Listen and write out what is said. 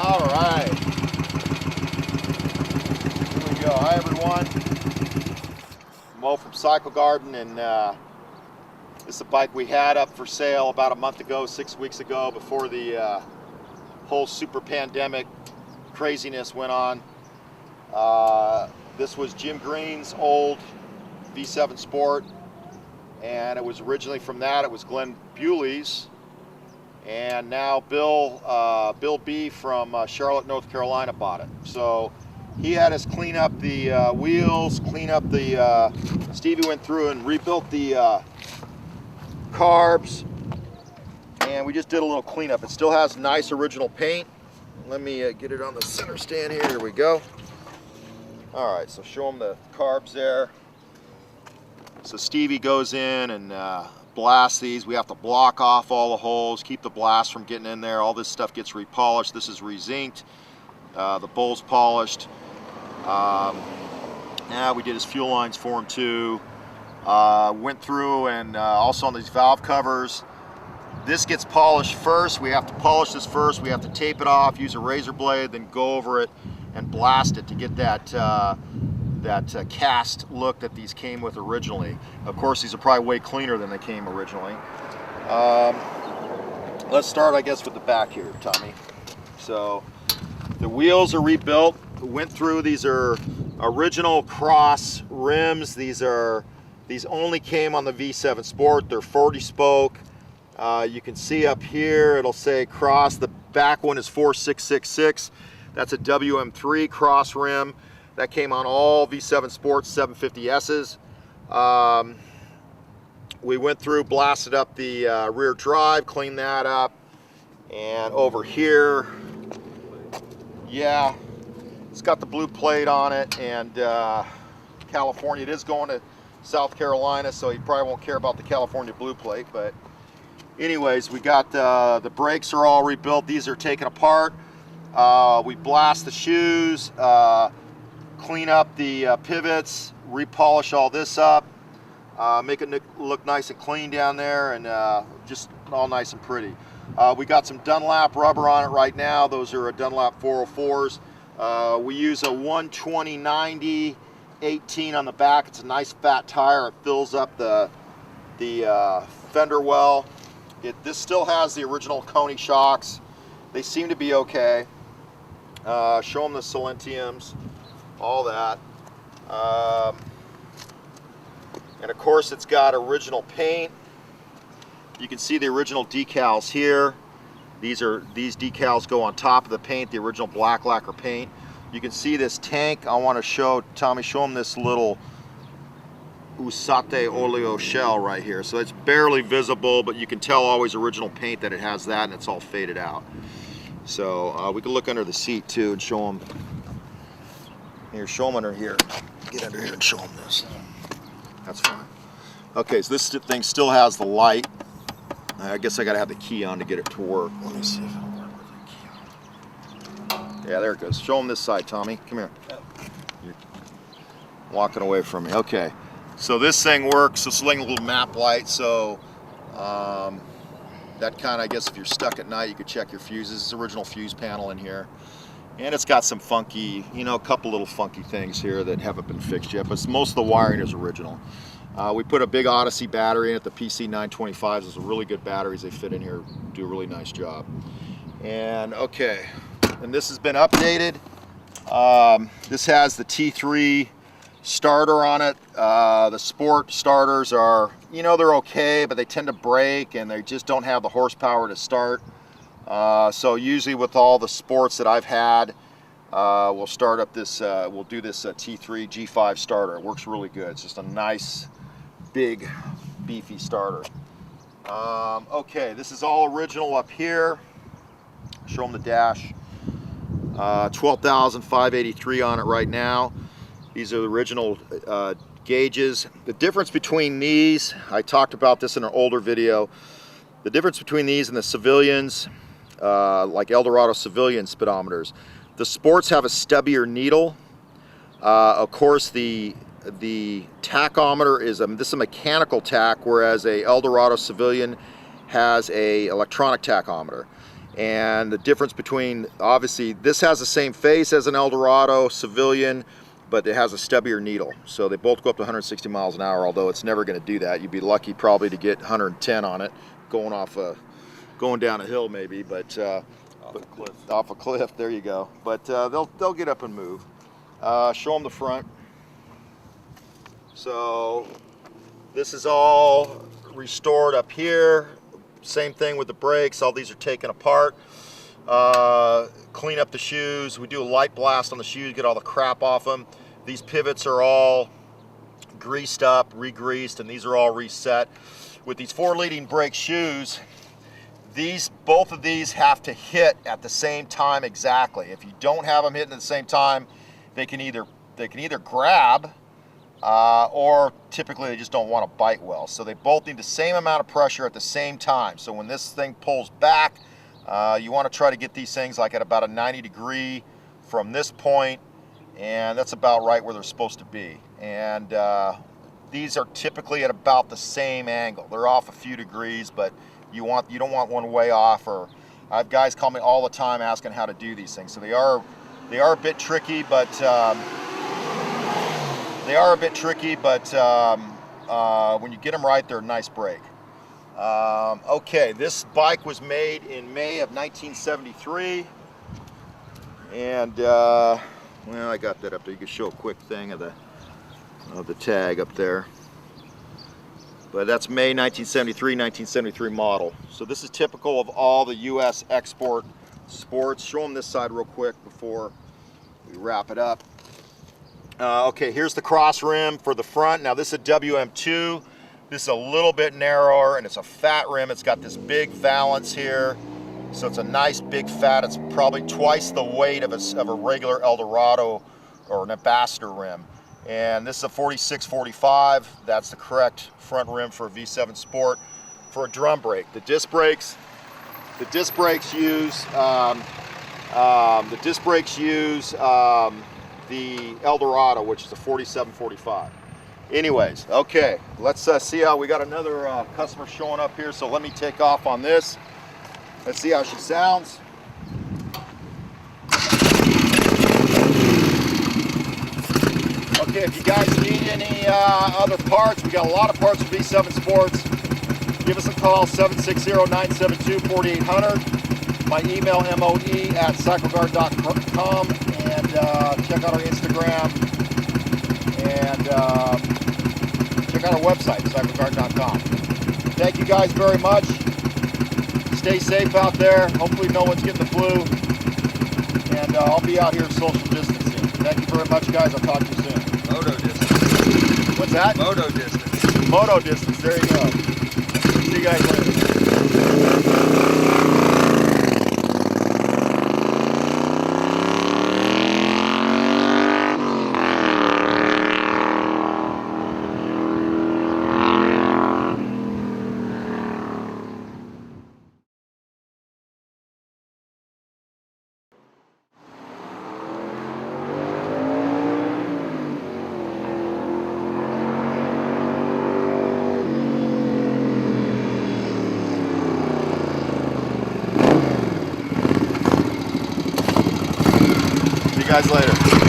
All right. Here we go. Hi, everyone. Mo from Cycle Garden, and this is a bike we had up for sale about a month ago, 6 weeks ago, before the whole super pandemic craziness went on. This was Jim Green's old V7Sport, and it was originally from that. It was Glen B's. And now Bill B from Charlotte, North Carolina bought it. So he had us clean up the wheels, clean up the, Stevie went through and rebuilt the carbs, and we just did a little cleanup. It still has nice original paint. Let me get it on the center stand here. Here we go. All right, so show them the carbs there. So Stevie goes in and blast these. We have to block off all the holes, keep the blast from getting in there. All this stuff gets repolished. This is re-zinced. The bowl's polished. Now we did his fuel lines for him too. Went through and also on these valve covers. This gets polished first. We have to polish this first. We have to tape it off, use a razor blade, then go over it and blast it to get that cast look that these came with originally. Of course, these are probably way cleaner than they came originally. Let's start, I guess, with the back here, Tommy. So the wheels are rebuilt. Went through. These are original cross rims. These only came on the V7Sport. They're 40 spoke. You can see up here it'll say cross. The back one is 4666. That's a WM3 cross rim. That came on all V7Sports 750Ss. We went through, blasted up the rear drive, cleaned that up. And over here, yeah, it's got the blue plate on it, and California. It is going to South Carolina, so you probably won't care about the California blue plate. But anyways, we got the brakes are all rebuilt. These are taken apart. We blast the shoes, clean up the pivots, repolish all this up, make it look nice and clean down there, and just all nice and pretty. We got some Dunlap rubber on it right now. Those are Dunlap 404s. We use a 120/90 18 on the back. It's a nice fat tire. It fills up the fender well. This still has the original Coney shocks. They seem to be okay. Show them the Silentiums, all that. And of course it's got original paint. You can see the original decals here. These decals go on top of the paint, the original black lacquer paint. You can see this tank. I want to show Tommy, show him this little Usate oleo shell right here. So it's barely visible, but you can tell always original paint that it has that, and it's all faded out. So we can look under the seat too and show them. Here, show them under here. Get under here and show them this. That's fine. Okay, so this thing still has the light. I guess I gotta have the key on to get it to work. Let me see if it'll work with the key on. Yeah, there it goes. Show them this side, Tommy. Come here. You're walking away from me. Okay. So this thing works. It's like a little map light. So that kind of, I guess if you're stuck at night, you could check your fuses. It's original fuse panel in here. And it's got some funky, a couple little funky things here that haven't been fixed yet, but most of the wiring is original. We put a big Odyssey battery in it, the PC 925s. Those are really good batteries. They fit in here, do a really nice job. And okay, and this has been updated. This has the T3 starter on it. The sport starters are, they're okay, but they tend to break and they just don't have the horsepower to start. So usually with all the sports that I've had, we'll start up this, we'll do this T3 G5 starter. It works really good. It's just a nice, big, beefy starter. Okay, this is all original up here. Show them the dash. 12,583 on it right now. These are the original gauges. The difference between these, I talked about this in an older video, the difference between these and the civilians, like Eldorado civilian speedometers, the sports have a stubbier needle. Of course, the tachometer is this is a mechanical tach, whereas a Eldorado civilian has a electronic tachometer. And the difference between, obviously, this has the same face as an Eldorado Civilian, but it has a stubbier needle. So they both go up to 160 miles an hour, although it's never going to do that. You'd be lucky probably to get 110 on it, going down a hill maybe, but off a cliff. There you go. But they'll get up and move. Show them the front. So this is all restored up here. Same thing with the brakes. All these are taken apart. Clean up the shoes. We do a light blast on the shoes, get all the crap off them. These pivots are all greased up, re-greased, and these are all reset. With these 4 leading brake shoes, both of these have to hit at the same time exactly. If you don't have them hitting at the same time, they can either grab, or typically they just don't want to bite well. So they both need the same amount of pressure at the same time. So when this thing pulls back, you want to try to get these things like at about a 90 degree from this point, and that's about right where they're supposed to be. And these are typically at about the same angle. They're off a few degrees, but you don't want one way off. Or I have guys call me all the time asking how to do these things. So they are a bit tricky, but when you get them right, they're a nice brake. Okay, this bike was made in May of 1973, and well, I got that up there. You can show a quick thing of the tag up there. But that's May 1973 model. So this is typical of all the U.S. export sports. Show them this side real quick before we wrap it up. Okay, here's the cross rim for the front. Now this is a WM2. This is a little bit narrower, and it's a fat rim. It's got this big valance here. So it's a nice big fat. It's probably twice the weight of a regular Eldorado or an Ambassador rim. And this is a 46-45. That's the correct front rim for a V7 Sport. For a drum brake, the disc brakes use the Eldorado, which is a 47-45. Anyways, okay, let's see how we got another customer showing up here. So let me take off on this. Let's see how she sounds. Okay, if you guys need any other parts, we got a lot of parts for V7 Sports. Give us a call, 760-972-4800. My email, moe@cycleguard.com, and check out our Instagram, and check out our website, cycleguard.com. Thank you guys very much. Stay safe out there. Hopefully no one's getting the flu. And I'll be out here social distancing. Thank you very much, guys. I'll talk to you soon. Moto distance. What's that? Moto distance. Moto distance. There you go. See you guys later. See you guys later.